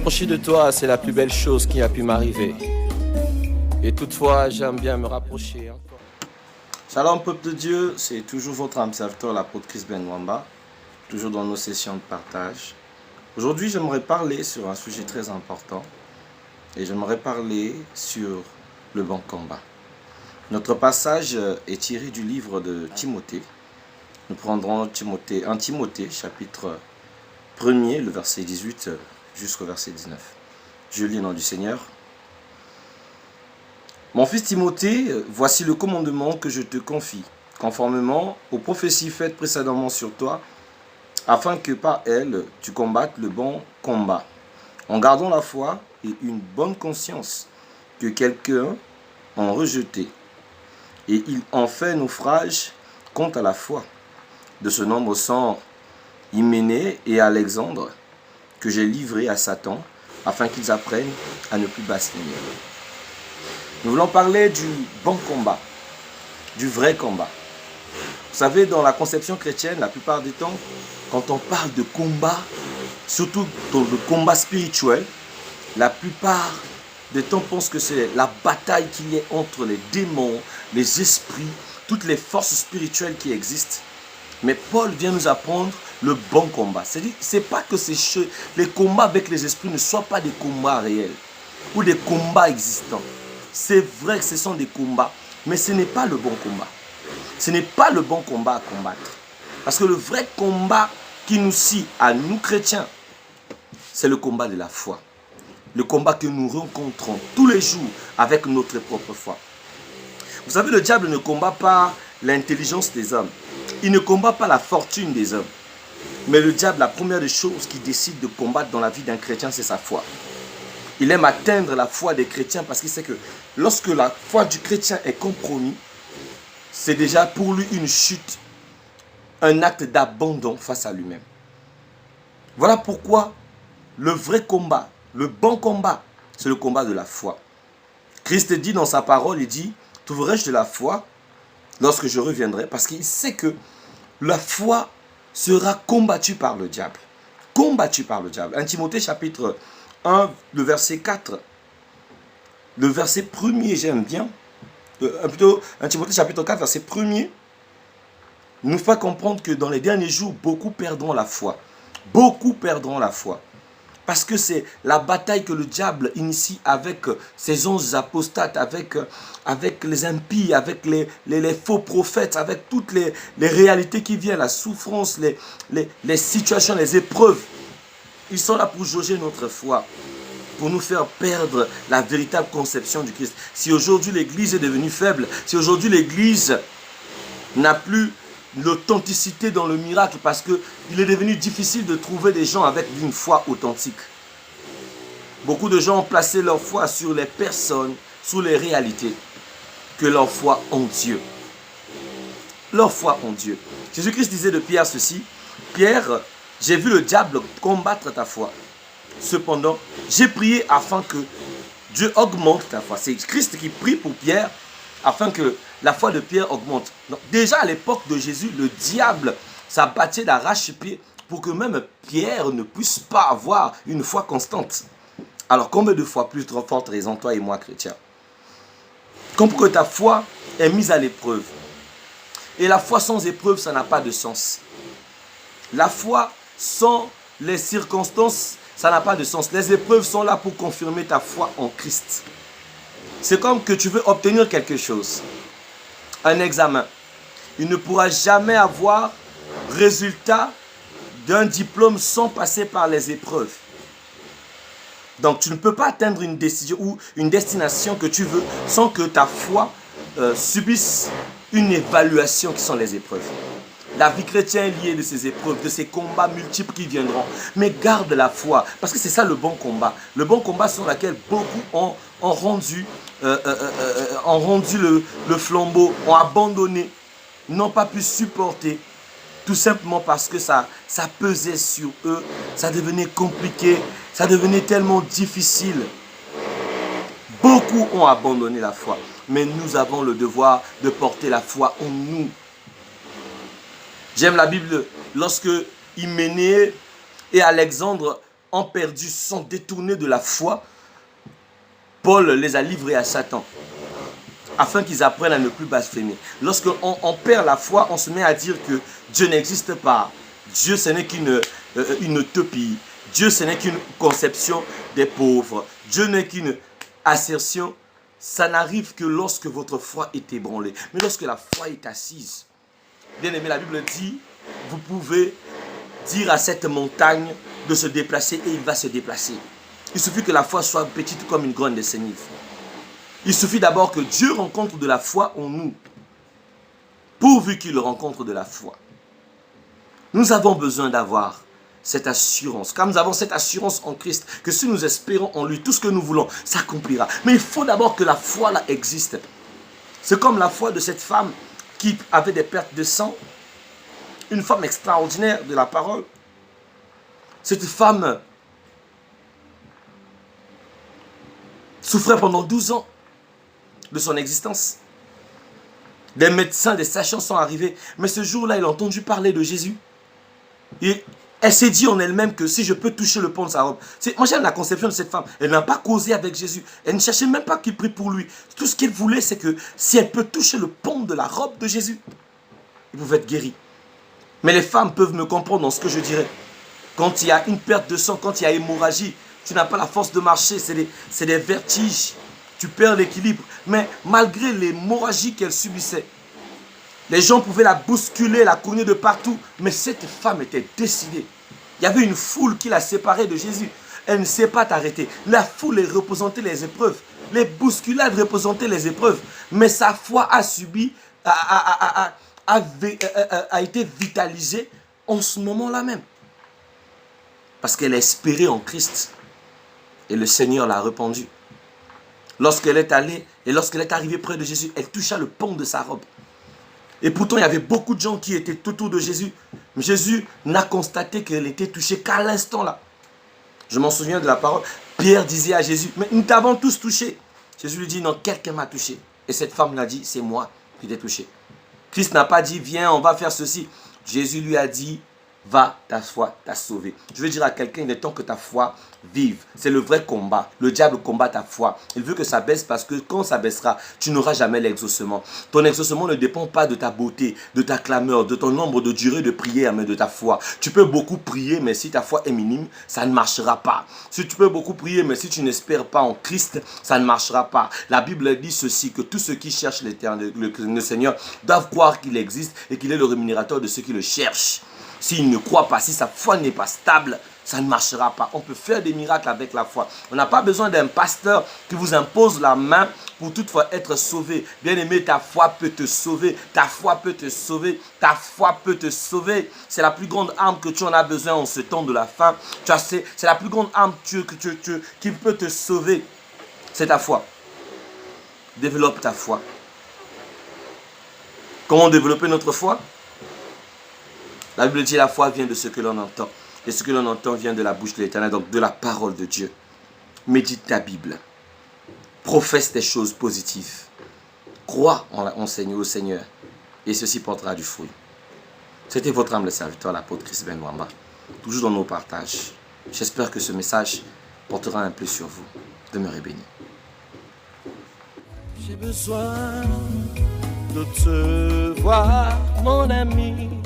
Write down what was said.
rapprocher de toi, c'est la plus belle chose qui a pu m'arriver. Et toutefois, j'aime bien me rapprocher encore. Shalom peuple de Dieu, c'est toujours votre âme serviteur, l'apôtre Chris Benwamba, toujours dans nos sessions de partage. Aujourd'hui, j'aimerais parler sur un sujet très important et j'aimerais parler sur le bon combat. Notre passage est tiré du livre de Timothée. Nous prendrons 1 Timothée, chapitre 1er, le verset 18 jusqu'au verset 19. Je lis au nom du Seigneur. Mon fils Timothée, voici le commandement que je te confie, conformément aux prophéties faites précédemment sur toi, afin que par elles tu combattes le bon combat, en gardant la foi et une bonne conscience que quelqu'un ont rejeté, et il en fait naufrage quant à la foi. De ce nombre sont Hyménée et Alexandre, que j'ai livrés à Satan, afin qu'ils apprennent à ne plus blasphémer. Nous voulons parler du bon combat, du vrai combat. Vous savez, dans la conception chrétienne, la plupart du temps, quand on parle de combat, surtout dans le combat spirituel, la plupart des temps pensent que c'est la bataille qu'il y a entre les démons, les esprits, toutes les forces spirituelles qui existent. Mais Paul vient nous apprendre le bon combat. C'est-à-dire, c'est pas que les combats avec les esprits ne soient pas des combats réels ou des combats existants. C'est vrai que ce sont des combats, mais ce n'est pas le bon combat. Ce n'est pas le bon combat à combattre. Parce que le vrai combat qui nous scie à nous chrétiens, c'est le combat de la foi. Le combat que nous rencontrons tous les jours avec notre propre foi. Vous savez, le diable ne combat pas l'intelligence des hommes. Il ne combat pas la fortune des hommes. Mais le diable, la première des choses qu'il décide de combattre dans la vie d'un chrétien, c'est sa foi. Il aime atteindre la foi des chrétiens parce qu'il sait que lorsque la foi du chrétien est compromise, c'est déjà pour lui une chute, un acte d'abandon face à lui-même. Voilà pourquoi le vrai combat, le bon combat, c'est le combat de la foi. Christ dit dans sa parole, il dit, trouverai-je de la foi lorsque je reviendrai, parce qu'il sait que la foi sera combattue par le diable. Combattue par le diable. 1 Timothée chapitre 1, le verset 4. Le verset 1er, j'aime bien. Plutôt 1 Timothée chapitre 4, verset 1er, nous fait comprendre que dans les derniers jours, beaucoup perdront la foi. Beaucoup perdront la foi. Parce que c'est la bataille que le diable initie avec ses anges apostates, avec les impies, avec les faux prophètes, avec toutes les réalités qui viennent, la souffrance, les situations, les épreuves. Ils sont là pour jauger notre foi, pour nous faire perdre la véritable conception du Christ. Si aujourd'hui l'Église est devenue faible, si aujourd'hui l'Église n'a plus l'authenticité dans le miracle parce qu'il est devenu difficile de trouver des gens avec une foi authentique. Beaucoup de gens ont placé leur foi sur les personnes, sur les réalités, que leur foi en Dieu. Leur foi en Dieu. Jésus-Christ disait de Pierre ceci, Pierre, j'ai vu le diable combattre ta foi. Cependant, j'ai prié afin que Dieu augmente ta foi. C'est Christ qui prie pour Pierre afin que la foi de Pierre augmente. Donc, déjà à l'époque de Jésus, le diable s'abattait d'arrache-pied pour que même Pierre ne puisse pas avoir une foi constante. Alors combien de fois plus forte raison toi et moi chrétiens? Comme que ta foi est mise à l'épreuve. Et la foi sans épreuve, ça n'a pas de sens. La foi sans les circonstances, ça n'a pas de sens. Les épreuves sont là pour confirmer ta foi en Christ. C'est comme que tu veux obtenir quelque chose. Un examen. Il ne pourra jamais avoir résultat d'un diplôme sans passer par les épreuves. Donc tu ne peux pas atteindre une décision ou une destination que tu veux sans que ta foi subisse une évaluation qui sont les épreuves. La vie chrétienne est liée de ces épreuves, de ces combats multiples qui viendront. Mais garde la foi, parce que c'est ça le bon combat. Le bon combat sur lequel beaucoup ont rendu le flambeau, ont abandonné, n'ont pas pu supporter. Tout simplement parce que ça pesait sur eux, ça devenait compliqué, ça devenait tellement difficile. Beaucoup ont abandonné la foi, mais nous avons le devoir de porter la foi en nous. J'aime la Bible lorsque Hyménée et Alexandre ont perdu, sont détournés de la foi, Paul les a livrés à Satan, afin qu'ils apprennent à ne plus blasphémer. Lorsqu'on perd la foi, on se met à dire que Dieu n'existe pas. Dieu, ce n'est qu'une utopie. Dieu, ce n'est qu'une conception des pauvres. Dieu n'est qu'une assertion. Ça n'arrive que lorsque votre foi est ébranlée. Mais lorsque la foi est assise, bien aimé, la Bible dit, vous pouvez dire à cette montagne de se déplacer et il va se déplacer. Il suffit que la foi soit petite comme une graine de sénile. Il suffit d'abord que Dieu rencontre de la foi en nous, pourvu qu'il rencontre de la foi. Nous avons besoin d'avoir cette assurance. Quand nous avons cette assurance en Christ, que si nous espérons en lui, tout ce que nous voulons s'accomplira. Mais il faut d'abord que la foi là existe. C'est comme la foi de cette femme qui avait des pertes de sang. Une femme extraordinaire de la parole. Cette femme souffrait pendant 12 ans de son existence. Des médecins, des sachants sont arrivés. Mais ce jour-là, elle a entendu parler de Jésus. Et elle s'est dit en elle-même que si je peux toucher le pont de sa robe. Moi j'aime la conception de cette femme. Elle n'a pas causé avec Jésus. Elle ne cherchait même pas qu'il prie pour lui. Tout ce qu'elle voulait, c'est que si elle peut toucher le pont de la robe de Jésus, il pouvait être guéri. Mais les femmes peuvent me comprendre dans ce que je dirais. Quand il y a une perte de sang, quand il y a hémorragie, tu n'as pas la force de marcher, c'est des vertiges. Tu perds l'équilibre. Mais malgré l'hémorragie qu'elle subissait, les gens pouvaient la bousculer, la cogner de partout. Mais cette femme était décidée. Il y avait une foule qui la séparait de Jésus. Elle ne sait pas t'arrêter. La foule représentait les épreuves. Les bousculades représentaient les épreuves. Mais sa foi a subi, a été vitalisée en ce moment-là même. Parce qu'elle espérait en Christ. Et le Seigneur l'a répandue. Lorsqu'elle est allée et lorsqu'elle est arrivée près de Jésus, elle toucha le pont de sa robe. Et pourtant, il y avait beaucoup de gens qui étaient tout autour de Jésus. Mais Jésus n'a constaté qu'elle était touchée qu'à l'instant là. Je m'en souviens de la parole. Pierre disait à Jésus, mais nous t'avons tous touché. Jésus lui dit, non, quelqu'un m'a touché. Et cette femme l'a dit, c'est moi qui t'ai touché. Christ n'a pas dit, viens, on va faire ceci. Jésus lui a dit, va, ta foi t'a sauvé. Je veux dire à quelqu'un, il est temps que ta foi vive. C'est le vrai combat. Le diable combat ta foi. Il veut que ça baisse parce que quand ça baissera, tu n'auras jamais l'exaucement. Ton exaucement ne dépend pas de ta beauté, de ta clameur, de ton nombre de durées de prière, mais de ta foi. Tu peux beaucoup prier, mais si ta foi est minime, ça ne marchera pas. Si tu peux beaucoup prier, mais si tu n'espères pas en Christ, ça ne marchera pas. La Bible dit ceci, que tous ceux qui cherchent l'Éternel, le Seigneur, doivent croire qu'il existe et qu'il est le rémunérateur de ceux qui le cherchent. S'il ne croit pas, si sa foi n'est pas stable, ça ne marchera pas. On peut faire des miracles avec la foi. On n'a pas besoin d'un pasteur qui vous impose la main pour toutefois être sauvé. Bien aimé, ta foi peut te sauver. Ta foi peut te sauver. Ta foi peut te sauver. C'est la plus grande arme que tu en as besoin en ce temps de la fin. Tu sais, c'est la plus grande arme qui peut te sauver. C'est ta foi. Développe ta foi. Comment développer notre foi? La Bible dit la foi vient de ce que l'on entend. Et ce que l'on entend vient de la bouche de l'Éternel, donc de la parole de Dieu. Médite ta Bible. Professe des choses positives. Crois en Seigneur. Et ceci portera du fruit. C'était votre humble serviteur, l'apôtre Chris Ben Mwamba. Toujours dans nos partages. J'espère que ce message portera un peu sur vous. Demeurez bénis. J'ai besoin de te voir, mon ami.